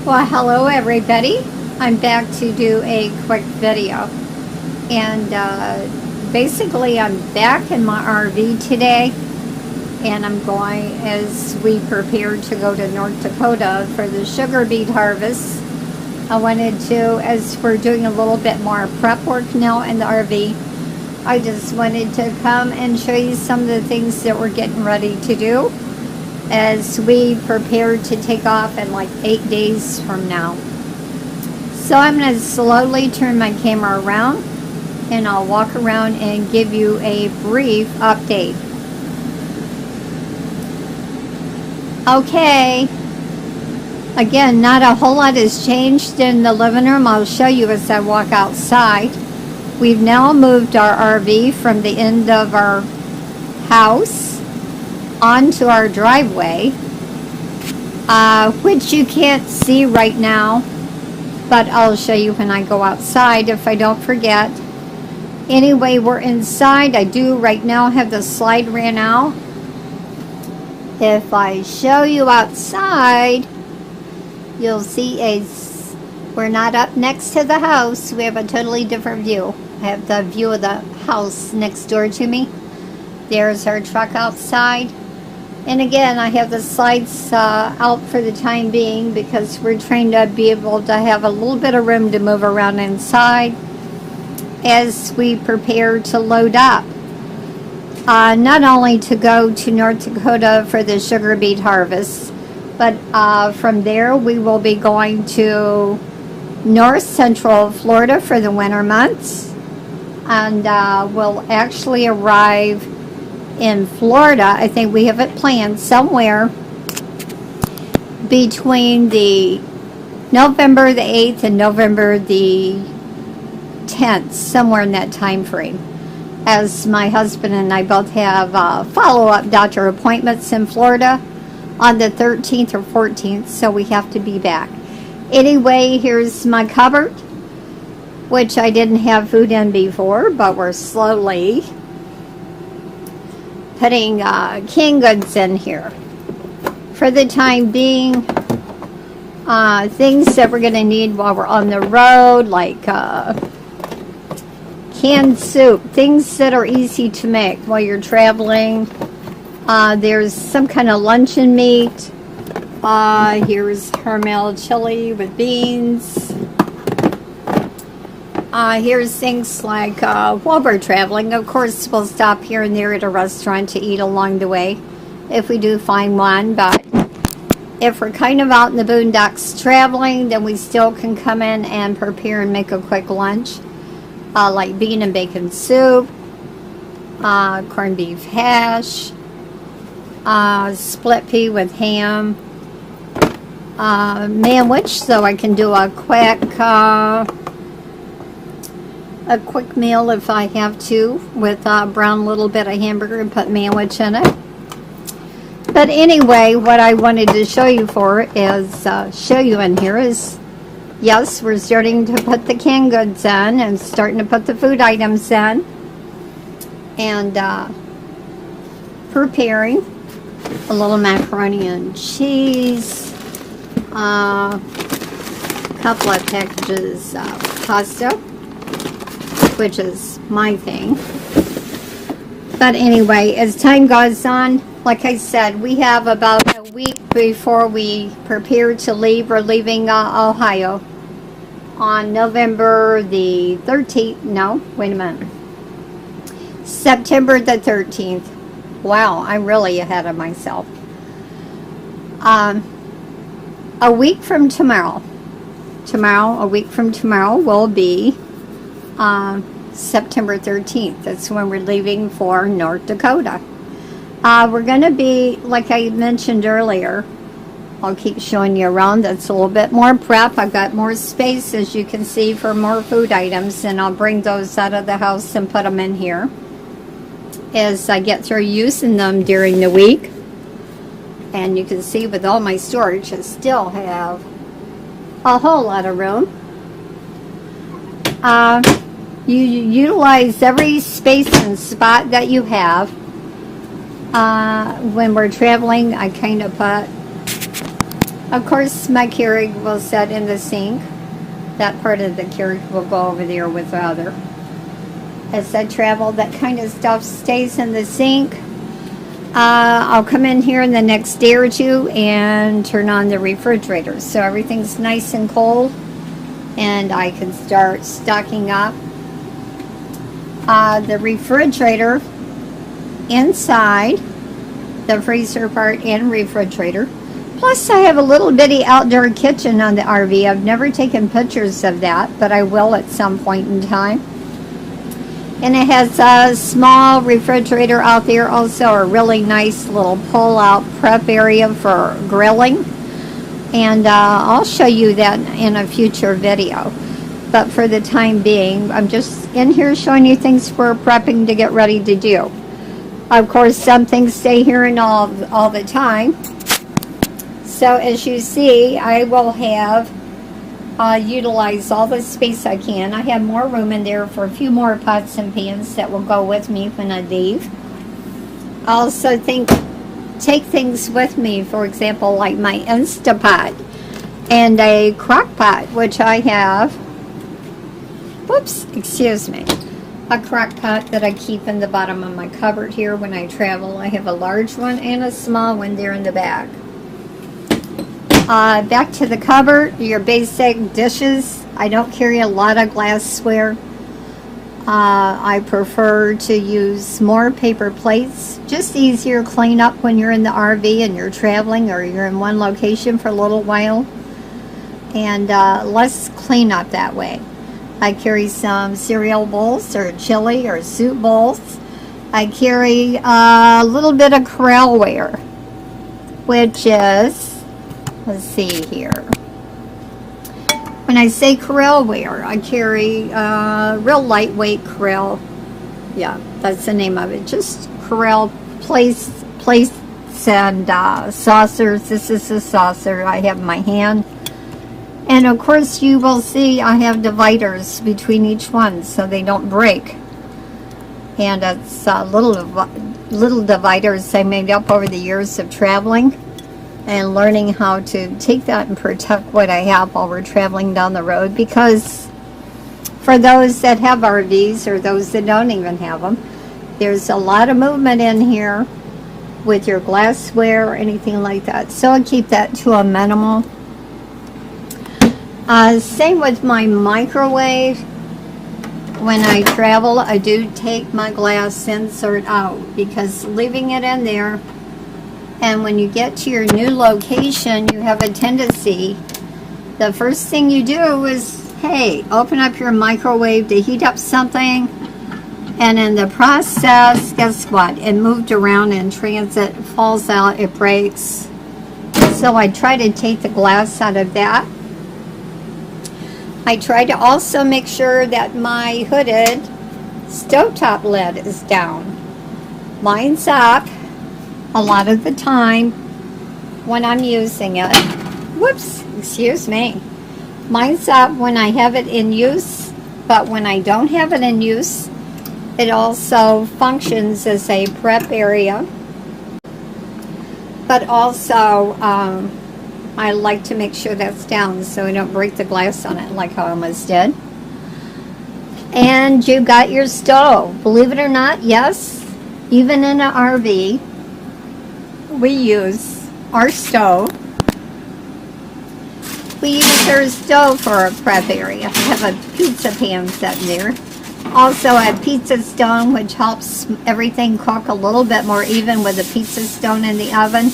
Well, hello everybody. I'm back to do a quick video. And basically I'm back in my RV today. And I'm going as we prepare to go to North Dakota for the sugar beet harvest. I wanted to, as we're doing a little bit more prep work now in the RV, I just wanted to come and show you some of the things that we're getting ready to do as we prepare to take off in like 8 days from now. So I'm going to slowly turn my camera around and I'll walk around and give you a brief update. Okay, again, not a whole lot has changed in the living room. I'll show you as I walk outside. We've now moved our RV from the end of our house onto our driveway, which you can't see right now, but I'll show you when I go outside if I don't forget. Anyway, we're inside. I do right now have the slide ran out. If I show you outside, you'll see we're not up next to the house. We have a totally different view. I have the view of the house next door to me. There's our truck outside. And again, I have the slides out for the time being because we're trying to be able to have a little bit of room to move around inside as we prepare to load up. Not only to go to North Dakota for the sugar beet harvest, but from there we will be going to north central Florida for the winter months, and we'll actually arrive in Florida. I think we have it planned somewhere between the November the 8th and November the 10th, somewhere in that time frame, as my husband and I both have follow-up doctor appointments in Florida on the 13th or 14th, so we have to be back. Anyway, here's my cupboard, which I didn't have food in before, but we're slowly putting canned goods in here. For the time being, things that we're going to need while we're on the road, like canned soup, things that are easy to make while you're traveling. There's some kind of luncheon meat. Here's Hermel chili with beans. Here's things like while we're traveling, of course we'll stop here and there at a restaurant to eat along the way if we do find one, but if we're kind of out in the boondocks traveling, then we still can come in and prepare and make a quick lunch, like bean and bacon soup, corned beef hash, split pea with ham, manwich, so I can do a quick meal if I have to, with brown little bit of hamburger and put manwich in it. But anyway, what I wanted to show you in here is, yes, we're starting to put the canned goods in and starting to put the food items in, and preparing a little macaroni and cheese, a couple of packages of pasta, which is my thing. But anyway, as time goes on, like I said, we have about a week before we prepare to leave. We're leaving Ohio on November the 13th. No, wait a minute. September the 13th. Wow, I'm really ahead of myself. A week from tomorrow. A week from tomorrow will be September 13th. That's when we're leaving for North Dakota. We're going to be, like I mentioned earlier, I'll keep showing you around. That's a little bit more prep. I've got more space, as you can see, for more food items, and I'll bring those out of the house and put them in here as I get through using them during the week. And you can see with all my storage, I still have a whole lot of room. You utilize every space and spot that you have. When we're traveling, I kind of put Of course, my Keurig will set in the sink. That part of the Keurig will go over there with the other. As I travel, that kind of stuff stays in the sink. I'll come in here in the next day or two and turn on the refrigerator so everything's nice and cold and I can start stocking up. The refrigerator inside, the freezer part and refrigerator. Plus I have a little bitty outdoor kitchen on the RV. I've never taken pictures of that, but I will at some point in time. And it has a small refrigerator out there, also a really nice little pull-out prep area for grilling. And I'll show you that in a future video. But for the time being, I'm just in here showing you things we're prepping to get ready to do. Of course, some things stay here and all the time. So as you see, I will have utilize all the space I can. I have more room in there for a few more pots and pans that will go with me when I leave. I also take things with me, for example, like my Instapot and a crock pot, which I have, excuse me, a crock pot that I keep in the bottom of my cupboard here when I travel. I have a large one and a small one there in the back. Back to the cupboard, your basic dishes. I don't carry a lot of glassware. I prefer to use more paper plates. Just easier clean up when you're in the RV and you're traveling or you're in one location for a little while. And less cleanup that way. I carry some cereal bowls or chili or soup bowls. I carry a little bit of Corralware, which is, let's see here. When I say Corralware, I carry real lightweight Corral. Yeah, that's the name of it. Just Corral plates and saucers. This is a saucer I have in my hand. And of course you will see I have dividers between each one so they don't break. And it's little dividers I made up over the years of traveling and learning how to take that and protect what I have while we're traveling down the road, because for those that have RVs or those that don't even have them, there's a lot of movement in here with your glassware or anything like that, so I keep that to a minimal. Same with my microwave. When I travel, I do take my glass insert out, because leaving it in there, and when you get to your new location, you have a tendency, the first thing you do is, hey, open up your microwave to heat up something, and in the process, guess what? It moved around in transit, it falls out, it breaks. So I try to take the glass out of that. I try to also make sure that my hooded stovetop lid is down. Mine's up a lot of the time when I'm using it. Excuse me. Mine's up when I have it in use, but when I don't have it in use, it also functions as a prep area. But also, I like to make sure that's down so I don't break the glass on it like I almost did. And you got your stove. Believe it or not, yes, even in an RV, we use our stove. We use our stove for a prep area. I have a pizza pan set there. Also a pizza stone, which helps everything cook a little bit more even with a pizza stone in the oven.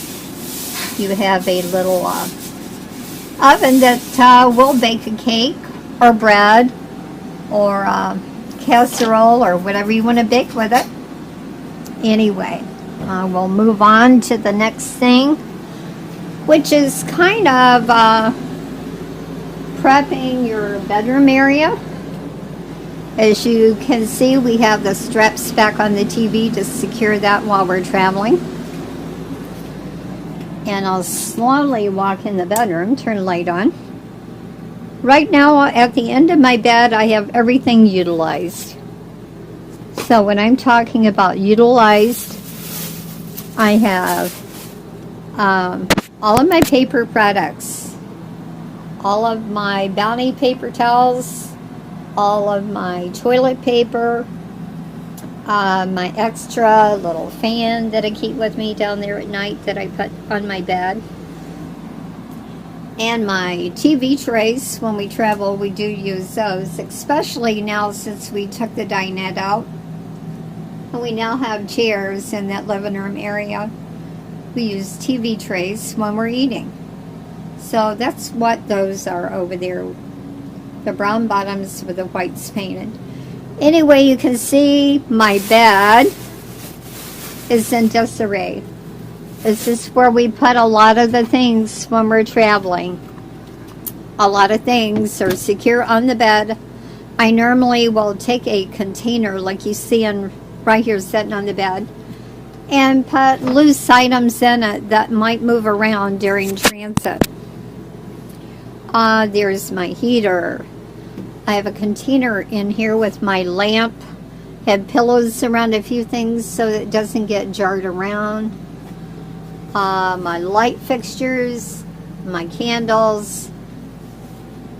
You have a little oven that will bake a cake or bread or casserole or whatever you want to bake with it. Anyway, we'll move on to the next thing, which is kind of prepping your bedroom area. As you can see, we have the straps back on the TV to secure that while we're traveling. And I'll slowly walk in the bedroom, turn the light on. Right now, at the end of my bed, I have everything utilized. So when I'm talking about utilized, I have all of my paper products. all of my Bounty paper towels, all of my toilet paper, my extra little fan that I keep with me down there at night that I put on my bed, and my TV trays. When we travel, we do use those, especially now since we took the dinette out. And we now have chairs in that living room area. We use TV trays when we're eating. So that's what those are over there. The brown bottoms with the whites painted. Anyway, you can see my bed is in disarray. This is where we put a lot of the things when we're traveling. A lot of things are secure on the bed. I normally will take a container like you see right here sitting on the bed and put loose items in it that might move around during transit. There's my heater. I have a container in here with my lamp. Have pillows around a few things so that it doesn't get jarred around. My light fixtures, my candles,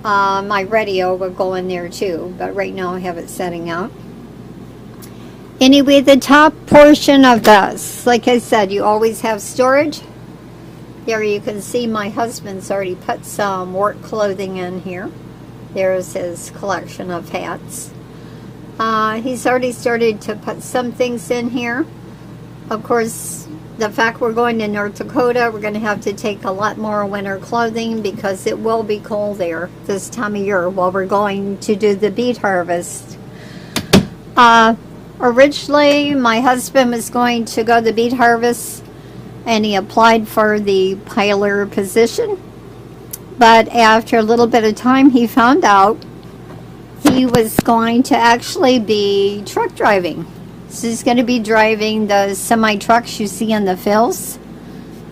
my radio will go in there too, but right now I have it setting out. Anyway, the top portion of this, like I said, you always have storage. There you can see my husband's already put some work clothing in here. There's his collection of hats. He's already started to put some things in here. Of course, the fact we're going to North Dakota, we're going to have to take a lot more winter clothing because it will be cold there this time of year while we're going to do the beet harvest. Originally, my husband was going to go to the beet harvest and he applied for the piler position. But after a little bit of time, he found out he was going to actually be truck driving. So he's going to be driving the semi-trucks you see in the fields,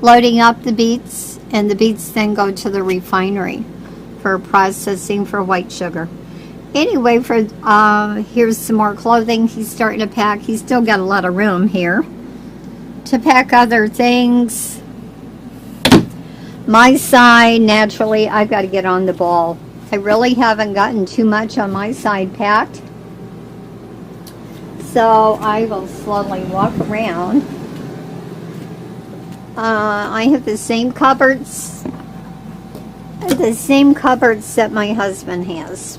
loading up the beets, and the beets then go to the refinery for processing for white sugar. Anyway, here's some more clothing he's starting to pack. He's still got a lot of room here to pack other things. My side, naturally, I've got to get on the ball. I really haven't gotten too much on my side packed. So I will slowly walk around. I have the same cupboards that my husband has.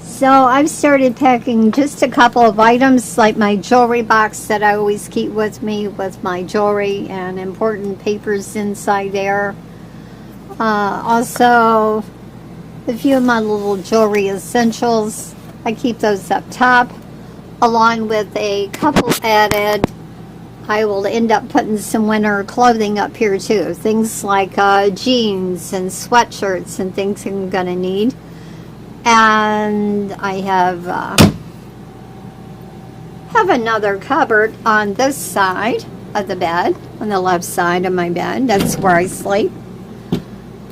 So I've started packing just a couple of items, like my jewelry box that I always keep with me with my jewelry and important papers inside there. Also, a few of my little jewelry essentials. I keep those up top, along with a couple added. I will end up putting some winter clothing up here too. Things like jeans and sweatshirts and things I'm going to need. And I have another cupboard on this side of the bed, on the left side of my bed. That's where I sleep.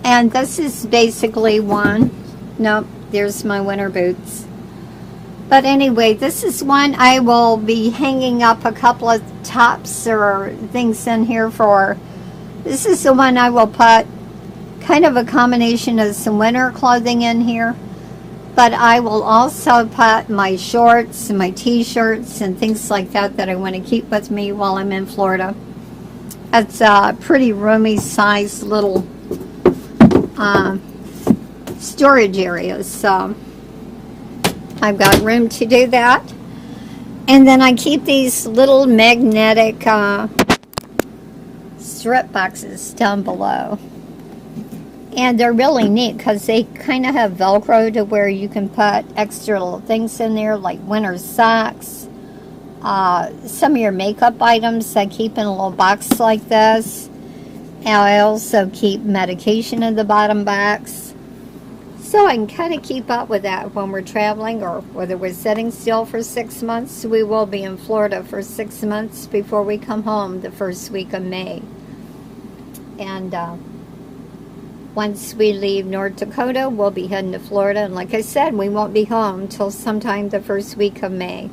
And this is basically one. Nope, there's my winter boots. But anyway, this is one I will be hanging up a couple of tops or things in here for. This is the one I will put kind of a combination of some winter clothing in here. But I will also put my shorts and my t-shirts and things like that that I want to keep with me while I'm in Florida. It's a pretty roomy sized little storage area. So I've got room to do that. And then I keep these little magnetic strip boxes down below. And they're really neat because they kind of have Velcro to where you can put extra little things in there, like winter socks, some of your makeup items I keep in a little box like this. And I also keep medication in the bottom box. So I can kind of keep up with that when we're traveling, or whether we're sitting still for 6 months. We will be in Florida for 6 months before we come home the first week of May. And once we leave North Dakota, we'll be heading to Florida. And like I said, we won't be home till sometime the first week of May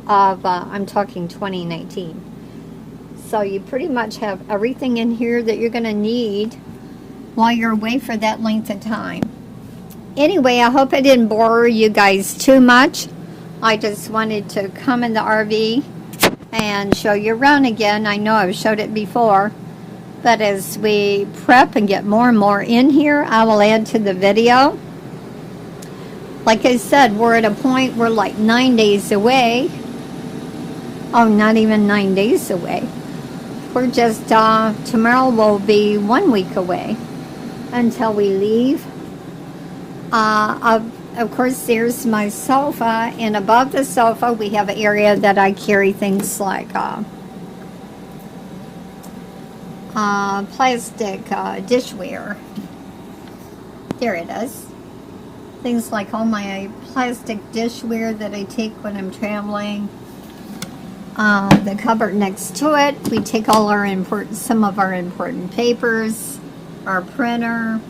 of, I'm talking 2019. So you pretty much have everything in here that you're going to need while you're away for that length of time. Anyway, I hope I didn't bore you guys too much. I just wanted to come in the RV and show you around again. I know I've showed it before, but as we prep and get more and more in here, I will add to the video. Like I said, we're at a point, we're like 9 days away. Oh, not even 9 days away. We're just, tomorrow will be 1 week away until we leave. Of course, there's my sofa, and above the sofa we have an area that I carry things like plastic dishware. There it is. Things like all my plastic dishware that I take when I'm traveling. The cupboard next to it, we take all our some of our important papers, our printer,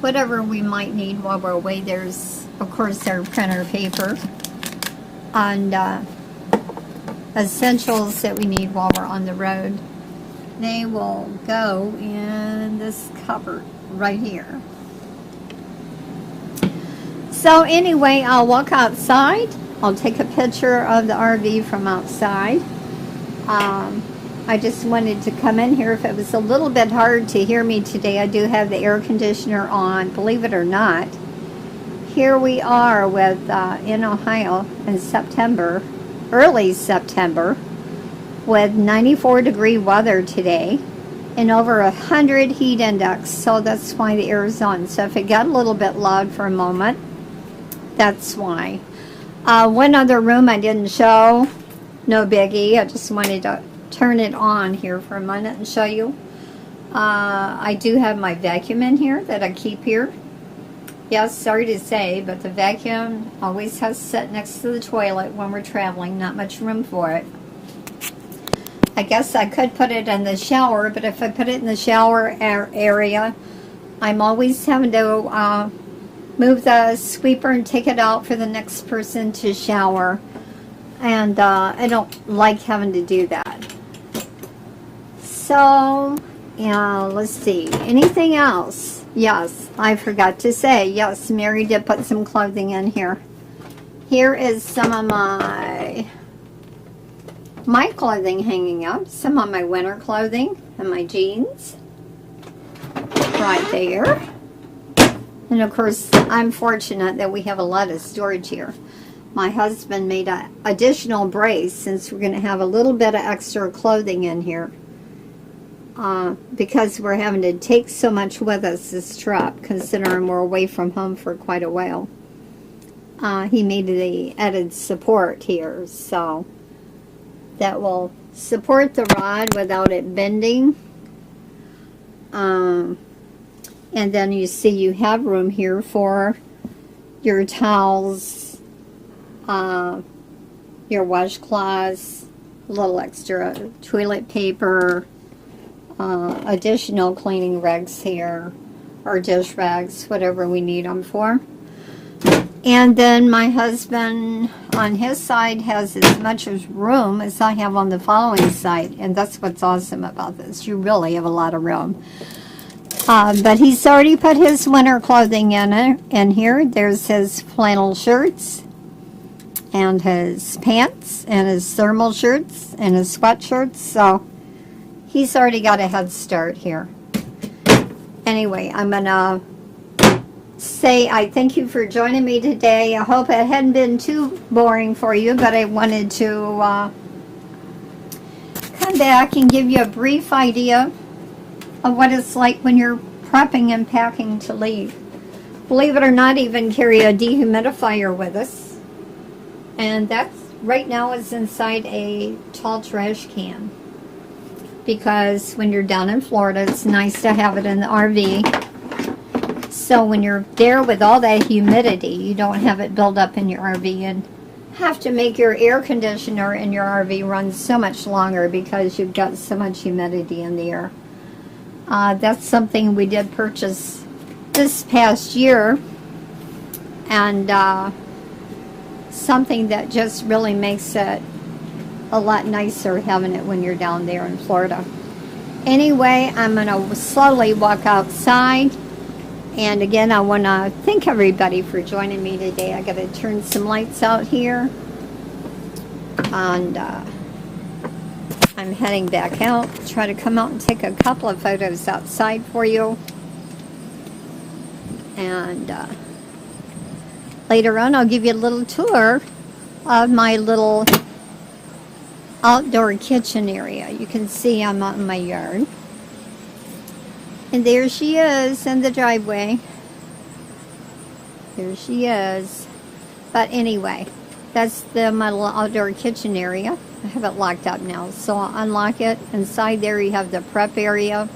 whatever we might need while we're away. There's, of course, our printer paper and essentials that we need while we're on the road. They will go in this cupboard right here. So anyway, I'll walk outside. I'll take a picture of the RV from outside. I just wanted to come in here. If it was a little bit hard to hear me today, I do have the air conditioner on, believe it or not. Here we are with in Ohio in September, early September, with 94-degree weather today and over 100 heat index, so that's why the air is on. So if it got a little bit loud for a moment, that's why. One other room I didn't show, no biggie. I just wanted to turn it on here for a minute and show you. I do have my vacuum in here that I keep here. Yes, sorry to say, but the vacuum always has to sit next to the toilet when we're traveling. Not much room for it. I guess I could put it in the shower, but if I put it in the shower area, I'm always having to move the sweeper and take it out for the next person to shower. And I don't like having to do that. So, yeah, let's see. Anything else? Yes, I forgot to say, yes, Mary did put some clothing in here. Here is some of my clothing hanging up. Some of my winter clothing and my jeans. Right there. And of course, I'm fortunate that we have a lot of storage here. My husband made an additional brace since we're going to have a little bit of extra clothing in here. Because we're having to take so much with us this trip, considering we're away from home for quite a while. He made the added support here, so that will support the rod without it bending. And then you see you have room here for your towels, your washcloths, a little extra toilet paper, additional cleaning rags here, or dish rags, whatever we need them for. And then my husband on his side has as much room as I have on the following side, and that's what's awesome about this. You really have a lot of room. But he's already put his winter clothing in here. There's his flannel shirts and his pants and his thermal shirts and his sweatshirts, so he's already got a head start here. Anyway, I'm gonna say I thank you for joining me today. I hope it hadn't been too boring for you, but I wanted to come back and give you a brief idea of what it's like when you're prepping and packing to leave. Believe it or not, even carry a dehumidifier with us, and that's right now is inside a tall trash can, because when you're down in Florida, it's nice to have it in the RV. So when you're there with all that humidity, you don't have it build up in your RV and have to make your air conditioner in your RV run so much longer because you've got so much humidity in the air. That's something we did purchase this past year, and something that just really makes it a lot nicer having it when you're down there in Florida. Anyway, I'm going to slowly walk outside. And again, I want to thank everybody for joining me today. I got to turn some lights out here. And I'm heading back out. Try to come out and take a couple of photos outside for you. And later on, I'll give you a little tour of my little outdoor kitchen area. You can see I'm out in my yard. And there she is in the driveway. There she is. But anyway, that's my little outdoor kitchen area. I have it locked up now, so I'll unlock it. Inside there you have the prep area,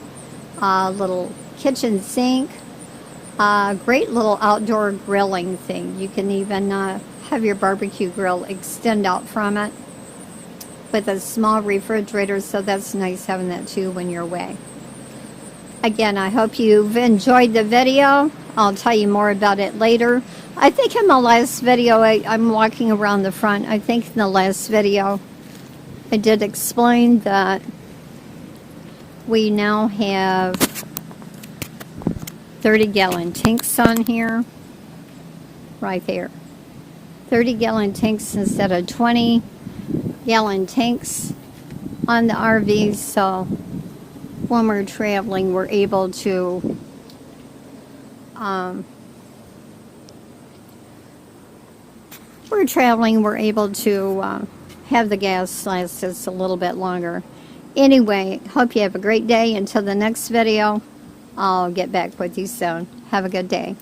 little kitchen sink, great little outdoor grilling thing. You can even have your barbecue grill extend out from it with a small refrigerator, so that's nice having that too when you're away. Again, I hope you've enjoyed the video. I'll tell you more about it later. I think in my last video, I'm walking around the front. I think in the last video, I did explain that we now have 30-gallon tanks on here. Right there. 30-gallon tanks instead of 20-gallon tanks on the RVs, so when we're traveling, we're able to have the gas last us a little bit longer. Anyway, hope you have a great day. Until the next video, I'll get back with you soon. Have a good day.